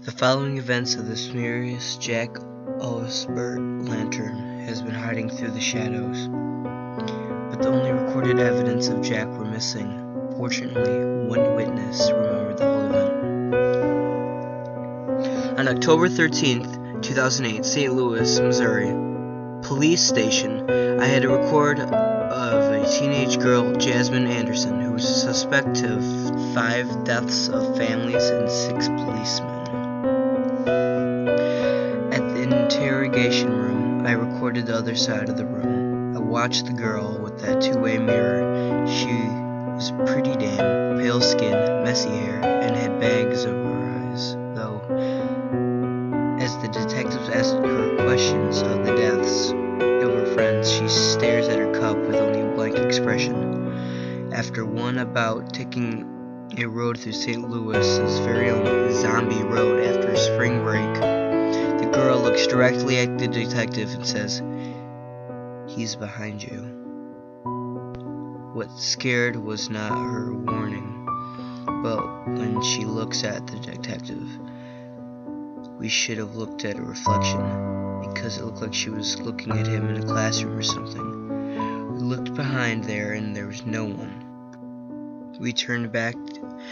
The following events of the mysterious Jack Osbert lantern has been hiding through the shadows, but the only recorded evidence of Jack were missing. Fortunately, one witness remembered the whole event. On October 13th, 2008, St. Louis, Missouri police station, I had a record of a teenage girl, Jasmine Anderson, who was a suspect of 5 deaths of families and 6 policemen. At the interrogation room, I recorded the other side of the room. I watched the girl with that two-way mirror. She was pretty damn, pale skin, messy hair, and had bags over her eyes, though. As the detectives asked her questions of the deaths of her friends, she stares at her cup with only a blank expression. After one about taking a road through St. Louis's very own Zombie Road after spring break, the girl looks directly at the detective and says, "He's behind you." What scared was not her warning, but when she looks at the detective. We should have looked at a reflection, because it looked like she was looking at him in a classroom or something. We looked behind there, and there was no one. We turned back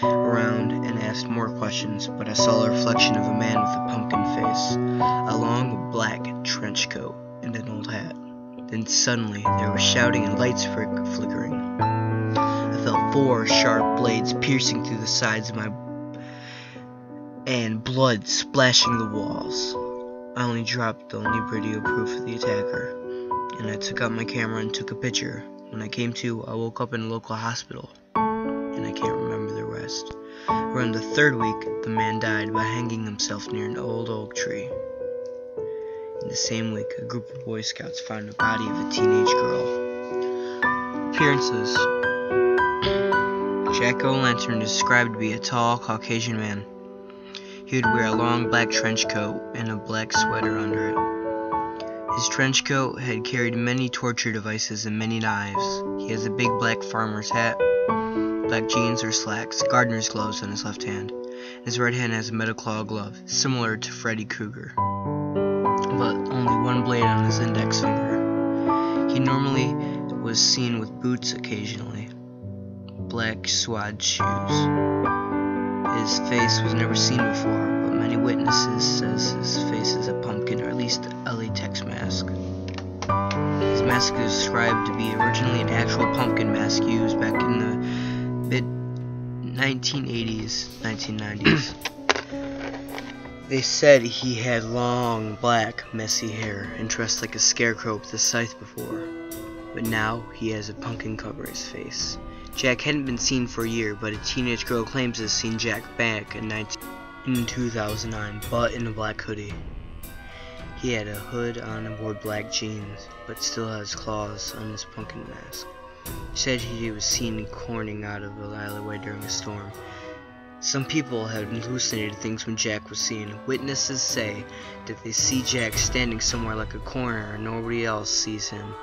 around and asked more questions, but I saw a reflection of a man with a pumpkin face, a long black trench coat, and an old hat. Then suddenly there was shouting and lights flickering. I felt 4 sharp blades piercing through the sides of my and blood splashing the walls. I only dropped the only video proof of the attacker, and I took out my camera and took a picture. When I came to, I woke up in a local hospital, and I can't remember the rest. Around the 3rd week, the man died by hanging himself near an old oak tree. In the same week, a group of Boy Scouts found the body of a teenage girl. Appearances. Jack O'Lantern is described to be a tall, Caucasian man. He would wear a long black trench coat and a black sweater under it. His trench coat had carried many torture devices and many knives. He has a big black farmer's hat, black jeans or slacks, gardener's gloves on his left hand. His right hand has a metal claw glove, similar to Freddy Krueger, but only one blade on his index finger. He normally was seen with boots occasionally, black suede shoes. His face was never seen before, but many witnesses says his face is a pumpkin, or at least a latex mask. His mask is described to be originally an actual pumpkin mask used back in the mid-1980s, 1990s. They said he had long, black, messy hair and dressed like a scarecrow with a scythe before, but now he has a pumpkin covering his face. Jack hadn't been seen for a year, but a teenage girl claims to have seen Jack back in 2009, but in a black hoodie. He had a hood on and wore black jeans, but still has claws on his pumpkin mask. He said he was seen corning out of an alleyway during a storm. Some people had hallucinated things when Jack was seen. Witnesses say that they see Jack standing somewhere like a corner and nobody else sees him.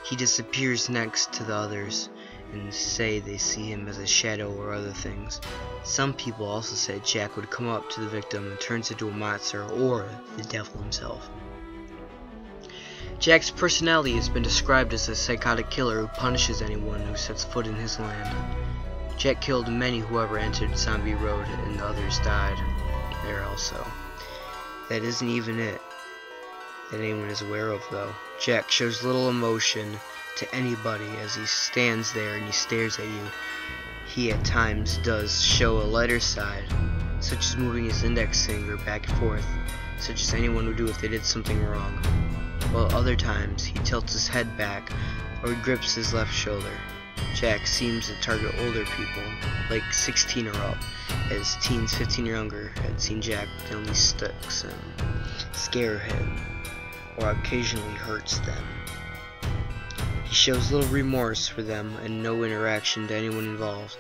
He disappears next to the others, and say they see him as a shadow or other things. Some people also said Jack would come up to the victim and turns into a monster or the devil himself. Jack's personality has been described as a psychotic killer who punishes anyone who sets foot in his land. Jack killed many who ever entered Zombie Road, and the others died there also. That isn't even it that anyone is aware of, though. Jack shows little emotion to anybody as he stands there and he stares at you. He at times does show a lighter side, such as moving his index finger back and forth, such as anyone would do if they did something wrong, while other times he tilts his head back or he grips his left shoulder. Jack seems to target older people, like 16 or up, as teens 15 or younger had seen Jack with only sticks and scare him, or occasionally hurts them. He shows little remorse for them and no interaction to anyone involved.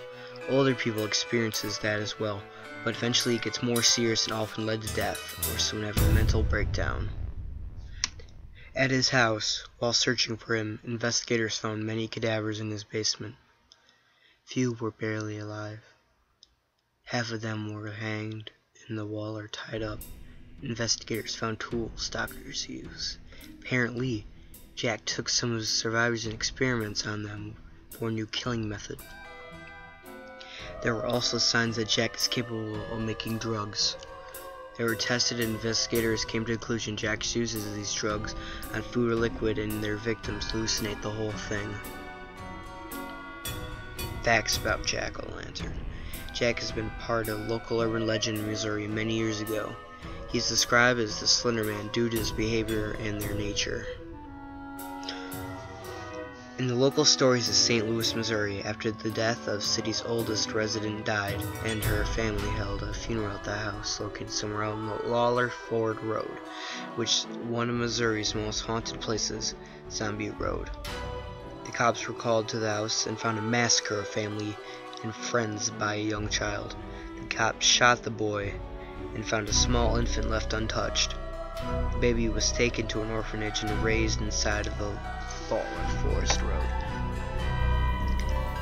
Older people experiences that as well, but eventually it gets more serious and often led to death, or someone having a mental breakdown. At his house, while searching for him, investigators found many cadavers in his basement. Few were barely alive. Half of them were hanged, in the wall are tied up. Investigators found tools doctors use. Apparently, Jack took some of his survivors and experiments on them for a new killing method. There were also signs that Jack is capable of making drugs. They were tested and investigators came to the conclusion Jack uses these drugs on food or liquid and their victims hallucinate the whole thing. Facts about Jack-o'-lantern. Jack has been part of local urban legend in Missouri many years ago. He is described as the Slender Man due to his behavior and their nature. In the local stories of St. Louis, Missouri, after the death of the city's oldest resident died, and her family held a funeral at the house located somewhere on the Lawler Ford Road, which is one of Missouri's most haunted places, Zombie Road. The cops were called to the house and found a massacre of family and friends by a young child. The cops shot the boy and found a small infant left untouched. The baby was taken to an orphanage and raised inside of the Lawler Forest Road.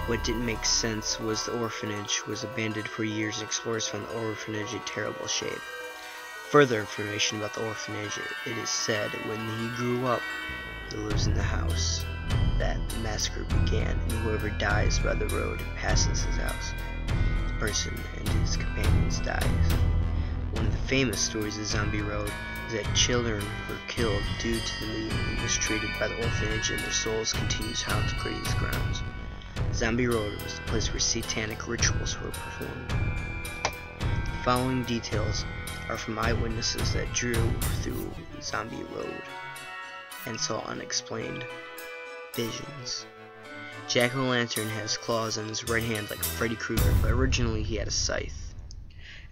What didn't make sense was the orphanage was abandoned for years and explorers found the orphanage in terrible shape. Further information about the orphanage, it is said when he grew up, he lives in the house that the massacre began, and whoever dies by the road and passes his house, the person and his companions dies. One of the famous stories of Zombie Road is that children were killed due to them being mistreated by the orphanage and their souls continue to haunt the city's grounds. Zombie Road was the place where satanic rituals were performed. The following details are from eyewitnesses that drew through Zombie Road and saw unexplained visions. Jack-o'-lantern has claws on his right hand like Freddy Krueger, but originally he had a scythe.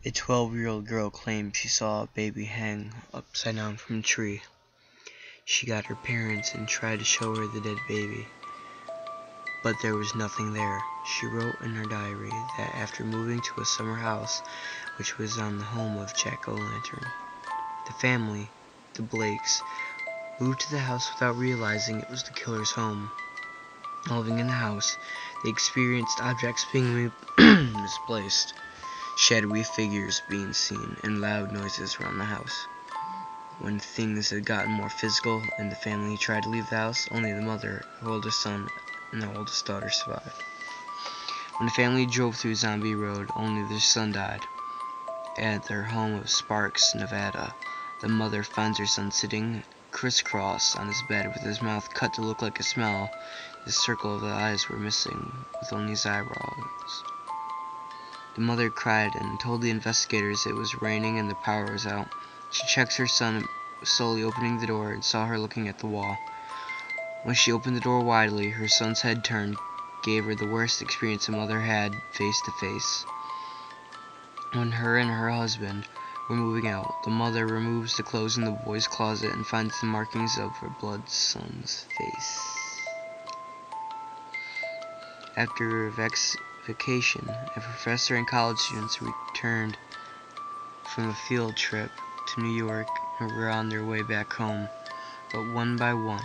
A 12-year-old girl claimed she saw a baby hang upside down from a tree. She got her parents and tried to show her the dead baby, but there was nothing there. She wrote in her diary that after moving to a summer house, which was on the home of Jack-o'-lantern, the family, the Blakes, moved to the house without realizing it was the killer's home. Living in the house, they experienced objects being misplaced, shadowy figures being seen, and loud noises around the house. When things had gotten more physical and the family tried to leave the house, only the mother, her oldest son, and their oldest daughter survived. When the family drove through Zombie Road, only their son died. At their home of Sparks, Nevada, the mother finds her son sitting crisscross on his bed with his mouth cut to look like a smile. The circle of the eyes were missing, with only his eyebrows. The mother cried and told the investigators it was raining and the power was out. She checked her son, slowly opening the door, and saw her looking at the wall. When she opened the door widely, her son's head turned, gave her the worst experience a mother had face to face. When her and her husband were moving out, the mother removes the clothes in the boy's closet and finds the markings of her blood son's face. After vacation, a professor and college students returned from a field trip to New York and were on their way back home, but one by one,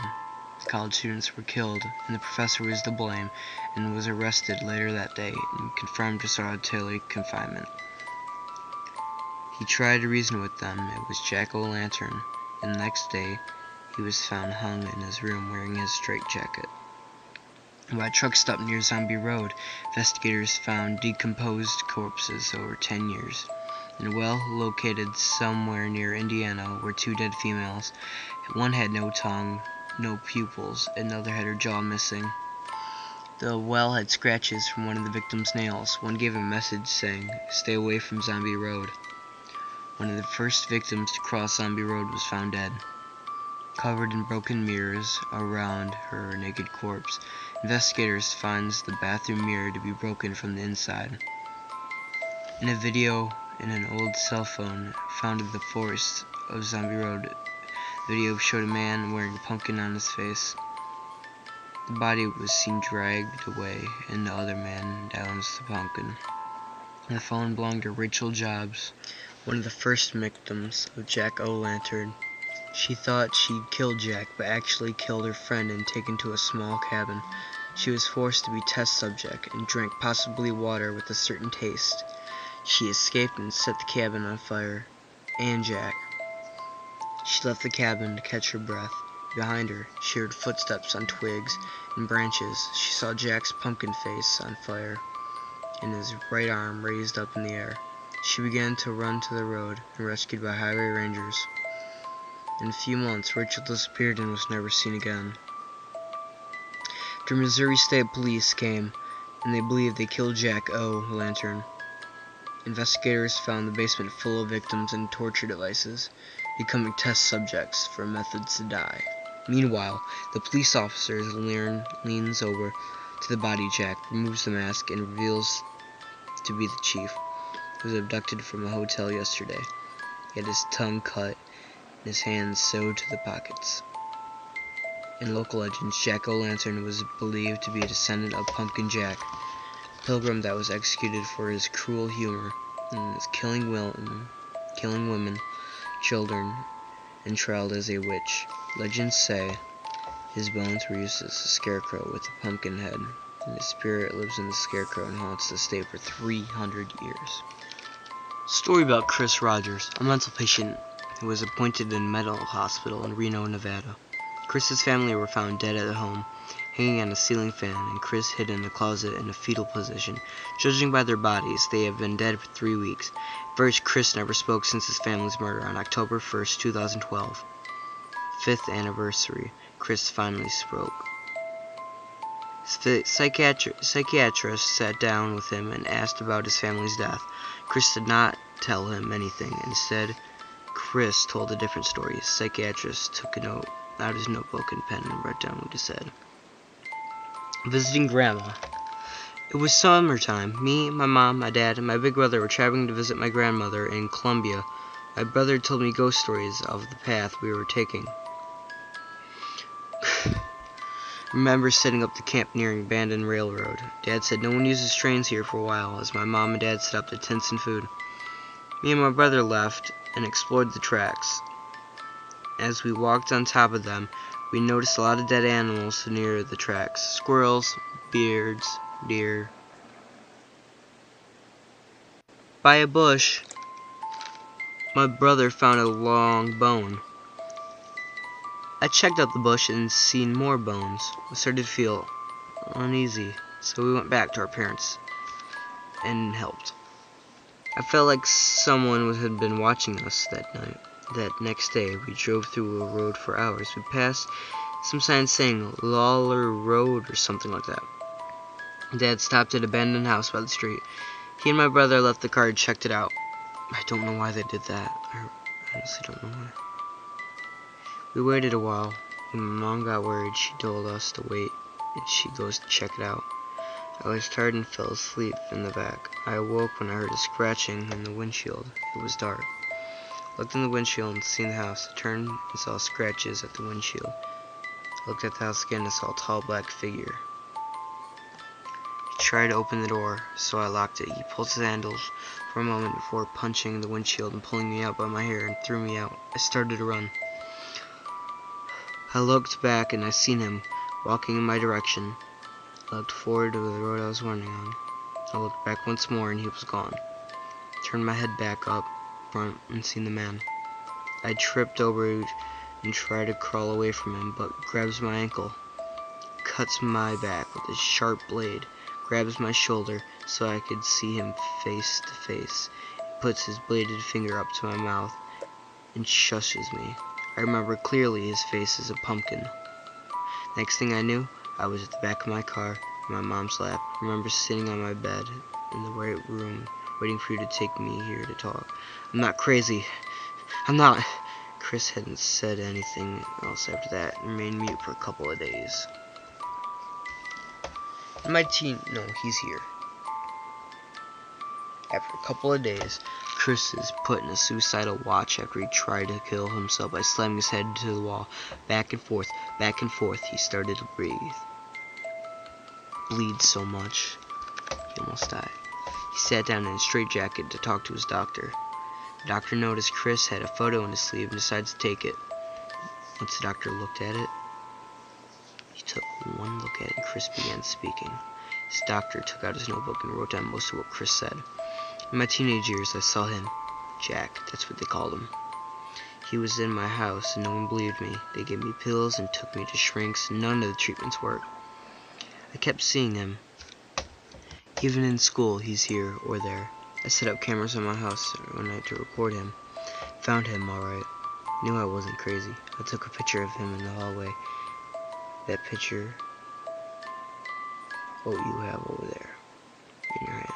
the college students were killed, and the professor was to blame and was arrested later that day and confirmed to solitary confinement. He tried to reason with them. It was Jack-o'-lantern, and the next day he was found hung in his room wearing his straitjacket. While a truck stopped near Zombie Road, investigators found decomposed corpses over 10 years. In a well located somewhere near Indiana were 2 dead females. One had no tongue, no pupils, and the other had her jaw missing. The well had scratches from one of the victims' nails. One gave a message saying, "Stay away from Zombie Road." One of the first victims to cross Zombie Road was found dead, covered in broken mirrors around her naked corpse. Investigators finds the bathroom mirror to be broken from the inside. In a video in an old cell phone found in the forest of Zombie Road, the video showed a man wearing a pumpkin on his face. The body was seen dragged away, and the other man downs the pumpkin. The phone belonged to Rachel Jobs, one of the first victims of Jack-o'-lantern. She thought she'd killed Jack, but actually killed her friend and taken to a small cabin. She was forced to be test subject and drank possibly water with a certain taste. She escaped and set the cabin on fire. And Jack. She left the cabin to catch her breath. Behind her, she heard footsteps on twigs and branches. She saw Jack's pumpkin face on fire, and his right arm raised up in the air. She began to run to the road and rescued by highway rangers. In a few months, Rachel disappeared and was never seen again. The Missouri State Police came, and they believed they killed Jack O'Lantern. Investigators found the basement full of victims and torture devices, becoming test subjects for methods to die. Meanwhile, the police officer leans over to the body. Jack removes the mask and reveals to be the chief, who was abducted from a hotel yesterday. He had his tongue cut and his hands sewed to the pockets. In local legends, Jack O'Lantern was believed to be a descendant of Pumpkin Jack, a pilgrim that was executed for his cruel humor and his killing women, children, and trialed as a witch. Legends say his bones were used as a scarecrow with a pumpkin head, and his spirit lives in the scarecrow and haunts the state for 300 years. Story about Chris Rogers, a mental patient who was appointed in a mental hospital in Reno, Nevada. Chris's family were found dead at home, hanging on a ceiling fan, and Chris hid in a closet in a fetal position. Judging by their bodies, they have been dead for 3 weeks. At first, Chris never spoke since his family's murder on October 1st, 2012. 5th anniversary, Chris finally spoke. The psychiatrist sat down with him and asked about his family's death. Chris did not tell him anything. Instead, Chris told a different story. The psychiatrist took a note out his notebook and pen and wrote down what he said. Visiting Grandma. It was summertime. Me, my mom, my dad, and my big brother were traveling to visit my grandmother in Columbia. My brother told me ghost stories of the path we were taking. Remember setting up the camp near an abandoned railroad. Dad said no one uses trains here for a while, as my mom and dad set up their tents and food. Me and my brother left and explored the tracks. As we walked on top of them, we noticed a lot of dead animals near the tracks. Squirrels, beards, deer. By a bush, my brother found a long bone. I checked out the bush and seen more bones. I started to feel uneasy, so we went back to our parents and helped. I felt like someone had been watching us that night. That next day, we drove through a road for hours. We passed some signs saying Lawler Road or something like that. Dad stopped at an abandoned house by the street. He and my brother left the car and checked it out. I don't know why they did that. I honestly don't know why. We waited a while. When my mom got worried, she told us to wait, and she goes to check it out. I was tired and fell asleep in the back. I awoke when I heard a scratching in the windshield. It was dark. I looked in the windshield and seen the house. I turned and saw scratches at the windshield. I looked at the house again and saw a tall black figure. He tried to open the door, so I locked it. He pulled his handles for a moment before punching the windshield and pulling me out by my hair and threw me out. I started to run. I looked back and I seen him walking in my direction. I looked forward to the road I was running on. I looked back once more and he was gone. I turned my head back up front and seen the man. I tripped over and tried to crawl away from him, but grabs my ankle, cuts my back with a sharp blade, grabs my shoulder so I could see him face to face. He puts his bladed finger up to my mouth and shushes me. I remember clearly his face as a pumpkin. Next thing I knew, I was at the back of my car in my mom's lap. I remember sitting on my bed in the right room, waiting for you to take me here to talk. I'm not crazy. I'm not. Chris hadn't said anything else after that and remained mute for a couple of days. No, he's here. After a couple of days, Chris is put in a suicidal watch after he tried to kill himself by slamming his head into the wall. Back and forth, he started to bleed so much, he almost died. He sat down in a straitjacket to talk to his doctor. The doctor noticed Chris had a photo in his sleeve and decided to take it. Once the doctor looked at it, he took one look at it and Chris began speaking. His doctor took out his notebook and wrote down most of what Chris said. In my teenage years, I saw him. Jack, that's what they called him. He was in my house and no one believed me. They gave me pills and took me to shrinks. None of the treatments worked. I kept seeing him. Even in school, he's here or there. I set up cameras in my house one night to record him. Found him alright. Knew I wasn't crazy. I took a picture of him in the hallway. That picture, what you have over there in your hand.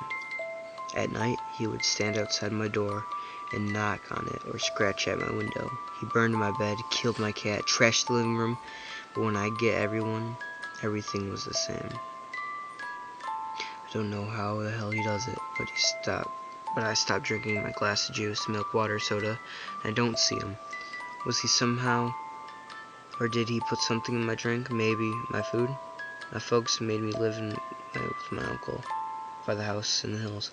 At night, he would stand outside my door and knock on it or scratch at my window. He burned my bed, killed my cat, trashed the living room. But when I get everything was the same. I don't know how the hell he does it, but I stopped drinking my glass of juice, milk, water, soda, and I don't see him. Was he somehow, or did he put something in my drink? Maybe my food? My folks made me live with my uncle by the house in the hills.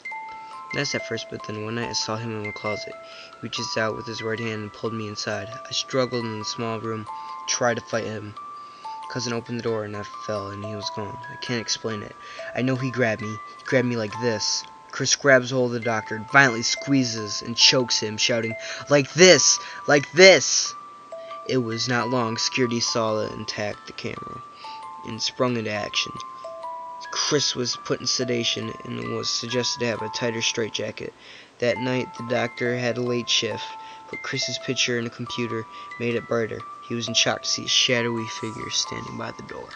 Nice at first, but then one night I saw him in my closet. He reaches out with his right hand and pulled me inside. I struggled in the small room, tried to fight him. Cousin opened the door and I fell and he was gone. I can't explain it. I know he grabbed me. He grabbed me like this. Chris grabs hold of the doctor, violently squeezes and chokes him, shouting, "Like this! Like this!" It was not long. Security saw it and tagged the camera and sprung into action. Chris was put in sedation and was suggested to have a tighter straitjacket. That night, the doctor had a late shift, put Chris's picture in a computer, made it brighter. He was in shock to see a shadowy figure standing by the door.